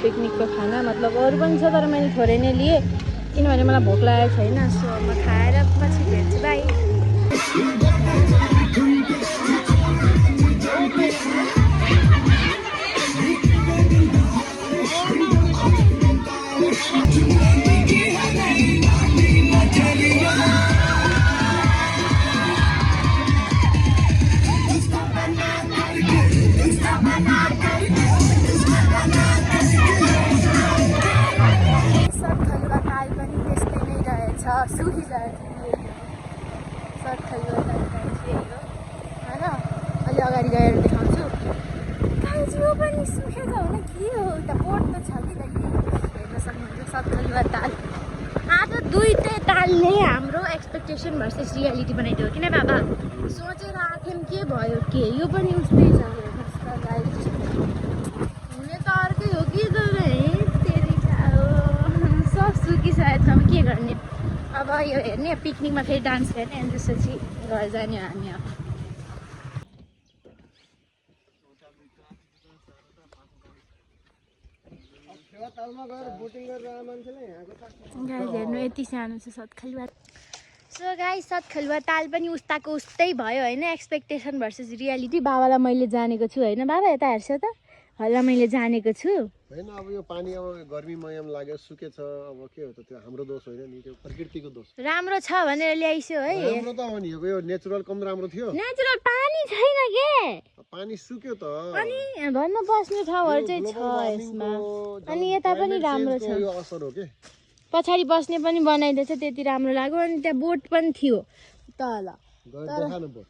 पिकनिकको खाना मतलब अरू पनि छ तर मैले थोरै नै लिएँ किनभने मलाई भोक लागेको छैन सो म खाएर पछि भेट्छु बाई अगाडि गएर देखाउँछु कालजियो पनि सुकेको होइन के हो त बोट त छ कि हेर्न सक्नुहुन्छ सतखलुवा ताल आज दुईटै तालले हाम्रो एक्सपेक्टेसन भर्सेस रियालिटी बनाइदियो किन बाबा सोचेर आँख्यौँ के भयो के यो पनि उस्तै छ हेर्नुहोस् त गाइस हुने त अर्कै हो कि सक्छु कि सायद अब के गर्ने अब यो हेर्ने पिकनिकमा फेरि डान्स गर्ने अनि त्यसपछि घर जाने हामी अब गाइस हेर्नु यति सानो छ सतखलुवा सो गाइस सतखलुवा ताल पनि उस्ताको उस्तै भयो होइन एक्सपेक्टेसन भर्सेस रियालिटी बाबालाई मैले जानेको छु होइन बाबा यता हेर्छ त हल्ला मैले जानेको छु हैन अब यो पानी अब गर्मी महिनामा लाग्यो सुकेछ अब के हो त त्यो हाम्रो दोष होइन नि त्यो प्रकृतिको दोष राम्रो छ भनेर ल्याइसो है राम्रो त हो नि यो नेचुरल कम राम्रो थियो नेचुरल पानी छैन के पानी सुक्यो त अनि भन्न बस्ने ठाउँहरु चाहिँ छ यसमा अनि यता पनि राम्रो छ यो असर हो के पछाडी बस्ने पनि बनाइदिएछ त्यति राम्रो लाग्यो अनि त्यहाँ बोट पनि थियो तल देखाउनु बोट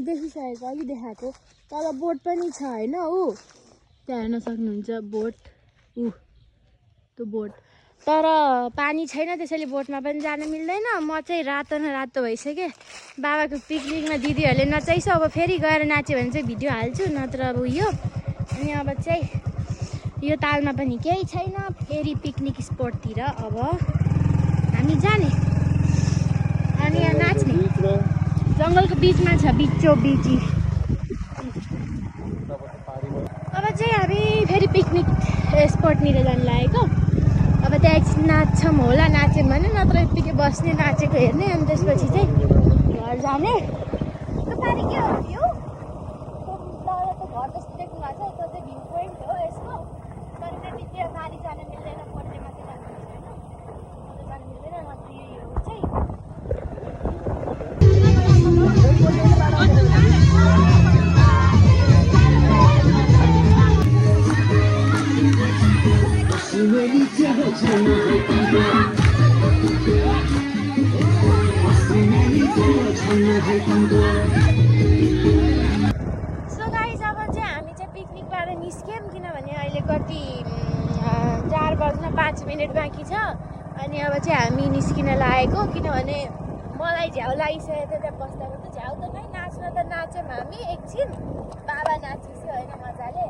देखिसकेको अलि देखाएको तल बोट पनि छ हैन उ त्यहाँ हेर्न सक्नुहुन्छ बोट त्यो बोट तर पानी छैन त्यसैले बोटमा पनि जान मिल्दैन म चाहिँ रातो न रातो भइसक्यो बाबाको पिकनिकमा दिदीहरूले नचाहिसो अब फेरि गएर नाच्यो भने चाहिँ भिडियो हाल्छु नत्र अब यो अनि अब चाहिँ यो तालमा पनि केही छैन फेरि पिकनिक स्पटतिर अब हामी जाने अनि यहाँ नाच्ने जङ्गलको बिचमा छ बिचो बिची अब चाहिँ हामी फेरि पिकनिक स्पटनिर जानु लागेको अब त्यहाँ एकछिन नाच्छौँ होला नाच्यौँ भने नत्र यत्तिकै बस्ने नाचेको हेर्ने अनि त्यसपछि चाहिँ घर जाने पारि के हो यो त घर जस्तो देख्नु भएको छ त्यो चाहिँ भ्यू पोइन्ट हो यसको तर त्यतितिर माथि जान मिल्दैन पढ्ने माथि जानु मिल्दैन जानु मिल्दैन माथि यो चाहिँ सो गाइस अब चाहिँ हामी चाहिँ पिकनिकबाट निस्क्यौँ किनभने अहिले कति 4 बज्न 5 मिनट बाँकी छ अनि अब चाहिँ हामी निस्किन लागेको किनभने मलाई झ्याउ लागिसकेको थियो त्यहाँ बस्दा बस्दा झ्याउ त नै नाच्न त नाच्यौँ हामी एकछिन बाबा नाचिसक्यो होइन मजाले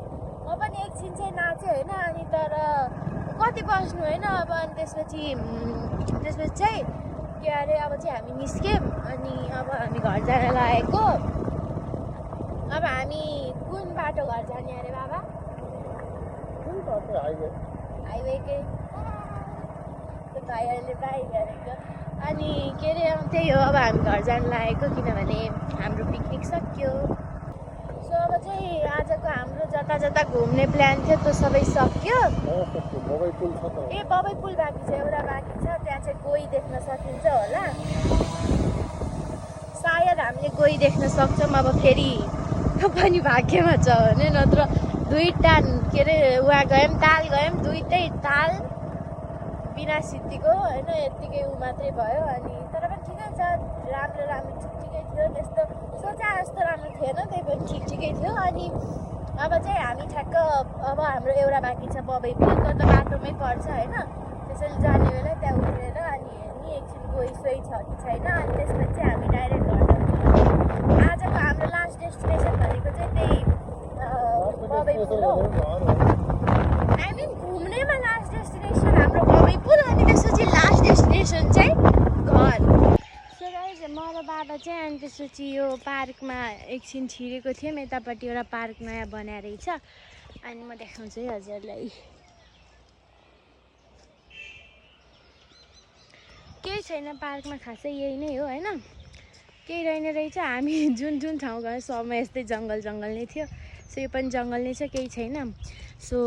म पनि एकछिन चाहिँ नाचेँ होइन अनि तर कति बस्नु होइन अब अनि त्यसपछि चाहिँ के अरे अब चाहिँ हामी निस्क्यौँ अनि अब हामी घर जान लागेको अब हामी कुन बाटो घर जाने अरे बाबा कुन बाटो हाइवेकै त्यो भाइहरूले बाई गरेको अनि के अरे त्यही हो अब हामी घर जान लागेको किनभने हाम्रो पिकनिक सक्यो सो अब चाहिँ आजको हाम्रो जता जता घुम्ने प्लान थियो त्यो सबै सक्यो ए बबै पुल बाँकी छ एउटा बाँकी छ त्यहाँ चाहिँ गोही देख्न सकिन्छ होला सायद हामीले गोही देख्न सक्छौँ अब फेरि त्यो पनि भाग्यमा छ भने नत्र दुईटा के अरे उहाँ गयौँ ताल गयौँ दुईटै ताल बिना सिद्धिको होइन यत्तिकै ऊ मात्रै भयो अनि तर पनि ठिकै छ राम्रो ठिकै थियो त्यस्तो सोचा जस्तो राम्रो थिएन त्यही पनि ठिकै थियो अनि अब चाहिँ हामी ठ्याक्क अब हाम्रो एउटा बाँकी छ बबै पुलको त बाटोमै पर्छ होइन त्यसैले जाने बेला त्यहाँ उत्रेर अनि हेर्ने एकछिन गोही सोही छ कि छैन अनि त्यसपछि चाहिँ हामी डाइरेक्ट घर जान्छौँ आजको हाम्रो लास्ट डेस्टिनेसन भनेको चाहिँ त्यही बबै पुल हो आई मिन घुम्नेमा लास्ट डेस्टिनेसन हाम्रो बबै पुल अनि त्यसपछि लास्ट डेस्टिनेसन चाहिँ घर सो गाइस म र बाबा चाहिँ अनि त्यसपछि यो पार्कमा एकछिन छिरेको थियौँ यतापट्टि एउटा पार्क नयाँ बनाएर रहेछ अनि म देखाउँछु है हजुरलाई केही छैन पार्कमा खासै यही नै हो होइन केही रहेन रहेछ हामी जुन जुन ठाउँ गयो सबमा यस्तै जङ्गल जङ्गल नै थियो सो यो पनि जङ्गल नै छ केही छैन सो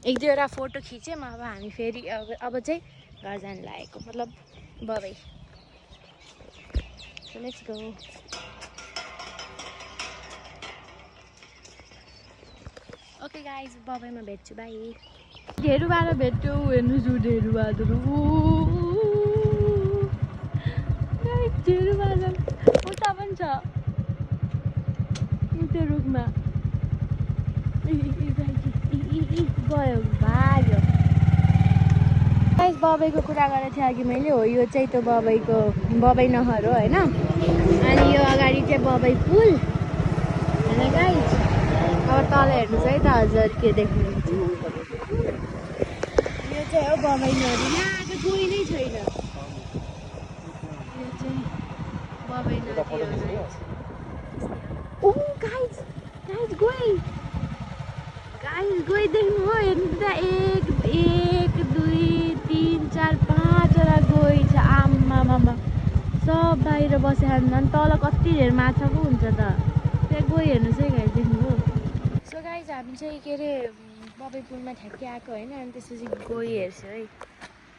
एक दुईवटा फोटो खिच्यौँ अब हामी फेरि अब चाहिँ घर जानु लागेको मतलब Babai so let's go okay guys बबाईमा भेट्छु बाई ढेरुबाट भेट्यो हेर्नुहोस् ढेरुबाटहरू ढेरुबाट उता पनि छ उता रुखमा गयो भाग्यो गाइस बबाईको कुरा गरेको थिएँ अघि मैले हो यो चाहिँ त्यो बबाई नहर हो होइन अनि यो अगाडि चाहिँ बबाई पुल होइन गाइस अब तल हेर्नुहोस् है त हजुर के देख्नुहुन्छ यो चाहिँ हो बबाई नदी यहाँ त कोही नै छैन यो चाहिँ बबाई नदी हो गाइस गई देख्नु हो हेर्नु त एक दुई तिन चार पाँचवटा गई छ आम्मामा सब बाहिर बसेर अनि तल कति धेरै माछा पो हुन्छ त त्यहाँ गई हेर्नुहोस् है गाइस देख्नु हो सो गाइस हामी चाहिँ के अरे बबाई पुलमा ठ्याक्कै आएको होइन अनि त्यसपछि गई हेर्छु है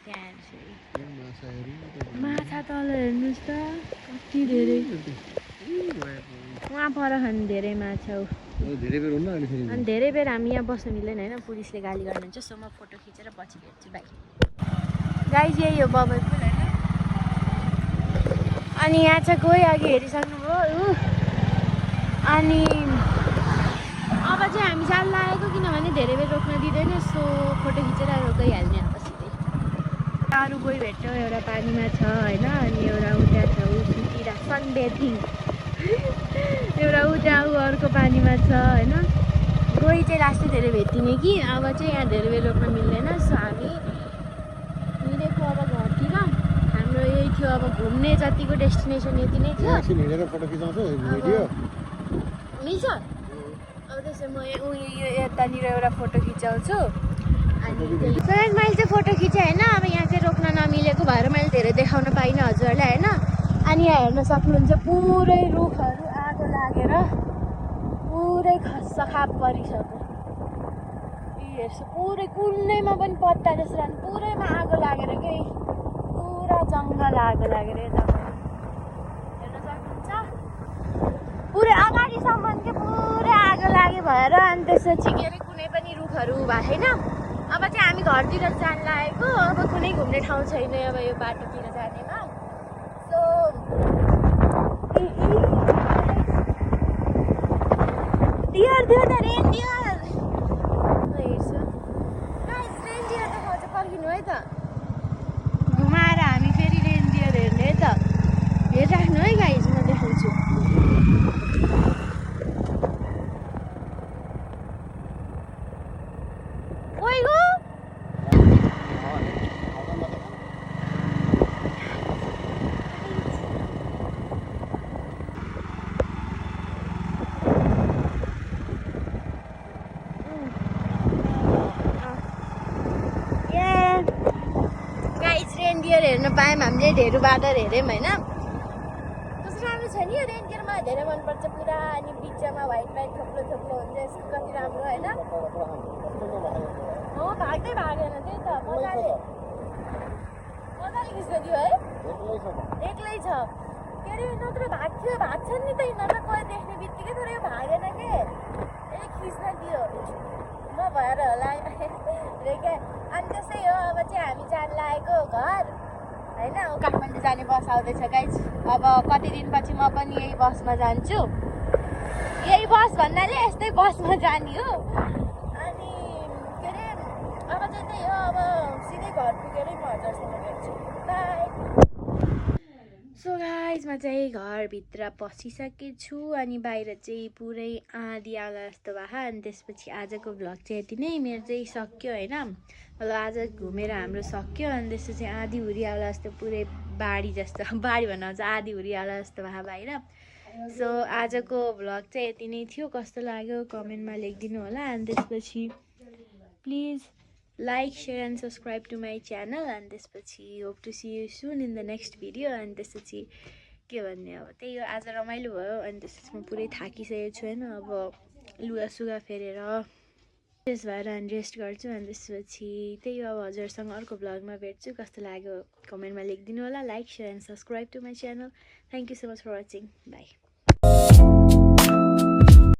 त्यहाँ हेर्छु माछा तल हेर्नुहोस् त कति धेरै वहाँ पर खानु धेरै माछा हो अनि धेरै बेर हामी यहाँ बस्नु मिल्दैन होइन पुलिसले गाली गर्नुहुन्छ सो म फोटो खिचेर पछि भेट्छु बाई गाइस यही हो बबाई पुल होइन अनि यहाँ चाहिँ गयो अघि हेरिसक्नुभयो अनि अब चाहिँ हामी जान लागेको किनभने धेरै बेर रोक्न दिँदैन सो फोटो खिचेर गइहाल्ने अब सिधै अरू गई भेट्यो एउटा पानीमा छ होइन अनि एउटा उता छ उतिर सनबेथिङ एउटा उता अर्को पानीमा छ होइन गई चाहिँ लास्टै धेरै भेटिने कि अब चाहिँ यहाँ धेरै बेर रोक्न मिल्दैन सो हामी हिँडेको अब घरतिर हाम्रो यही थियो अब घुम्ने जतिको डेस्टिनेसन यति नै थियो मिल्छ अब त्यसो म यो यतानिर एउटा फोटो खिचाउँछु अनि मैले चाहिँ फोटो खिचेँ होइन अब यहाँ चाहिँ रोक्न नमिलेको भएर मैले धेरै देखाउन पाइनँ हजुरहरूलाई होइन अनि यहाँ हेर्न सक्नुहुन्छ पुरै रुखहरू आगो लागेर पुरै खस्सखाप परिसक्यो हेर्छु पुरै कुनैमा पनि पत्ता जस्तो पुरैमा आगो लागेर के पुरा जङ्गल आगो लागेर यता हेर्न सक्नुहुन्छ पुरै अगाडिसम्म के पुरै आगो लाग्यो भएर अनि त्यसपछि के अरे कुनै पनि रुखहरू भएको छैन अब चाहिँ हामी घरतिर जान लागेको अब कुनै घुम्ने ठाउँ छैन अब यो बाटोतिर जानेमा सो डियर द रेनडियर हेर्छु गाइस रेनडियर देखाउँछ पर्खिनु है त घुमाएर हामी फेरि रेनडियर हेर्ने है त हेरिराख्नु है गाइस म देखाउँछु ओइगो रेनडियर हेर्न पायौँ हामीले ढेरुबाट हेऱ्यौँ होइन कस्तो राम्रो छ नि यो रेनडियर मलाई धेरै मनपर्छ पुरा अनि बिचमा व्हाइट थोप्लो थोप्लो हुन्छ यसको कति राम्रो होइन हो भाग्दै भागेन त्यही त मजाले खिच्न दियो है एक्लै छ के अरे नत्र भाग्छ नि त यिनीहरूलाई कोही देख्ने बित्तिकै तर यो भागेन के यसले खिच्न दियो नभएर होला रे क्या अनि त्यसै हो अब चाहिँ हामी जान लागेको घर होइन काठमाडौँ जाने बस आउँदैछ गाइस अब कति दिनपछि म पनि यही बसमा जान्छु यही बस भन्नाले यस्तै बसमा जाने हो अनि के अरे अब चाहिँ त्यही हो अब सिधै घर पुगेरै म हजुरसँग भेट्छु बाई सो गाइस म चाहिँ घरभित्र पसिसकेछु अनि बाहिर चाहिँ पुरै आँधी आउला जस्तो भयो अनि त्यसपछि आजको भ्लग चाहिँ यति नै मेरो चाहिँ सक्यो होइन मतलब आज घुमेर हाम्रो सक्यो अनि त्यसपछि आँधी हुरी आउला जस्तो पुरै बाढी जस्तो बाढी भन्न चाहिँ आँधी हुरी आउला जस्तो भयो बाहिर सो आजको भ्लग चाहिँ यति नै थियो कस्तो लाग्यो कमेन्टमा लेखिदिनु होला अनि त्यसपछि please like share and subscribe to my channel अनि त्यसपछि hope to see you soon in the next video अनि त्यसपछि के भन्ने अब त्यही हो आज रमाइलो भयो अनि त्यसपछि म पुरै थाकिसकेको छु होइन अब लुगासुगा फेरेर फ्रेस भएर अनि रेस्ट गर्छु अनि त्यसपछि त्यही हो अब हजुरसँग अर्को भ्लगमा भेट्छु कस्तो लाग्यो कमेन्टमा लेखिदिनु होला like share and subscribe to my channel thank you so much for watching by